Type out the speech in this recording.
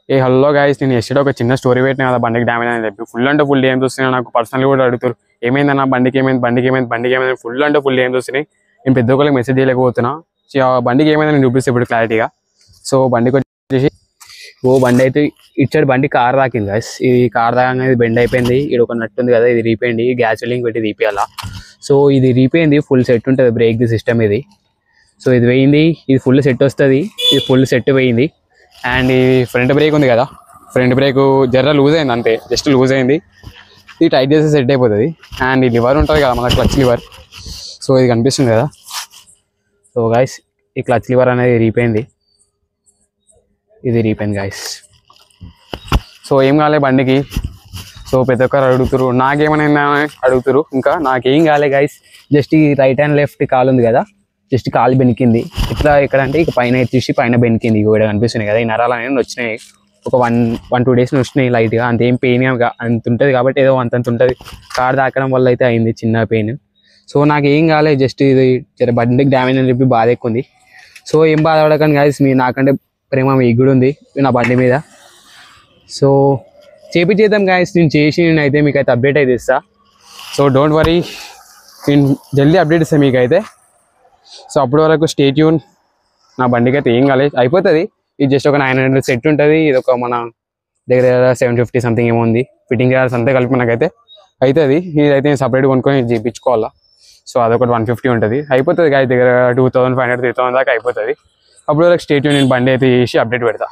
ఏ hello guys, నేను yesterday ఒక చిన్న స్టోరీ పెట్టిన కదా బండికి డ్యామేజ్ అని చెప్పి. ఫుల్ అంటే ఫుల్ ఏం చూస్తున్నాయి నాకు పర్సనల్ కూడా అడుగుతారు, ఏమైందన్న బండికి ఏమైంది ఫుల్ అంటే ఫుల్ ఏం చూస్తున్నాయి. నేను పెద్ద ఒకరికి మెసేజ్ చేయలేకపోతున్నా. బండికి ఏమైందని నేను చూపిస్తే ఇప్పుడు క్లారిటీగా. సో బండికి వచ్చేసి బండి అయితే ఇచ్చాడు, బండి కార్ తాకింది గైస్. ఇది కార్ తాకంగా బెండ్ అయిపోయింది. ఇది ఒక నట్టు ఉంది కదా, ఇది రీపోయింది. గ్యాస్ వెల్లింగ్ పెట్టి రీపియాలా. సో ఇది రీపోయింది, ఫుల్ సెట్ ఉంటుంది బ్రేక్ ది సిస్టమ్ ఇది. సో ఇది పోయింది, ఇది ఫుల్ సెట్ వస్తుంది, ఇది ఫుల్ సెట్ పోయింది. అండ్ ఈ ఫ్రంట్ బ్రేక్ ఉంది కదా, ఫ్రంట్ బ్రేక్ జర్ర లూజ్ అయింది అంతే, జస్ట్ లూజ్ అయింది. ఇది టైట్ చేస్తే సెట్ అయిపోతుంది. అండ్ ఈ లివర్ ఉంటుంది కదా మన క్లచ్ లివర్, సో ఇది కనిపిస్తుంది కదా. సో గైస్ ఈ క్లచ్ లివర్ అనేది రీపోయింది, ఇది రీపోయింది గైస్. సో ఏం కాలే బండికి. సో ప్రతి ఒక్కరు అడుగుతారు నాకేమైనా అడుగుతారు, ఇంకా నాకేం కాలే గైస్. జస్ట్ ఈ రైట్ అండ్ లెఫ్ట్ కాలు ఉంది కదా, జస్ట్ కాలు బెనికింది. ఇట్లా ఎక్కడంటే ఇక పైన ఎత్తేసి పైన బెనికింది. ఇక కనిపిస్తున్నాయి కదా, ఈ నరాలు అనేవి వచ్చినాయి. ఒక 1-2 days వచ్చినాయి లైట్గా, అంతేం పెయిన్ అంత ఉంటుంది కాబట్టి ఏదో అంతంత ఉంటుంది. కార్ తాకడం వల్ల అయితే అయింది చిన్న పెయిన్. సో నాకు ఏం కాలేదు, జస్ట్ ఇది బండికి డ్యామేజ్ అని చెప్పి బాధ ఎక్కువ ఉంది. సో ఏం బాధపడకండి గైస్, మీ నాకంటే ప్రేమ మీకు కూడా ఉంది నా బండి మీద. సో చేద్దాం గైస్, నేను అయితే మీకు అయితే అప్డేట్ అయితే ఇస్తా. సో డోంట్ వరీ, నేను జల్దీ అప్డేట్ ఇస్తాను మీకు అయితే. సో అప్పటి వరకు స్టే ట్యూన్. నా బండికి అయితే ఏం కాలేదు, అయిపోతుంది. ఇది జస్ట్ ఒక 900 సెట్ ఉంటుంది. ఇది ఒక మన దగ్గర 750 సంథింగ్ ఏమో ఉంది. ఫిట్టింగ్ చేయాల్సి అంతే కలిపి మనకైతే అవుతుంది. ఇదైతే నేను సపరేట్ కొనుక్కొని చేయించుకోవాలా. సో అదొకటి 150 ఉంటుంది, అయిపోతుంది గాయ దగ్గర 2500-3000 దాకా అయిపోతుంది. అప్పుడు వరకు స్టే ట్యూన్, నేను బండి అయితే చేసి అప్డేట్ పెడతా.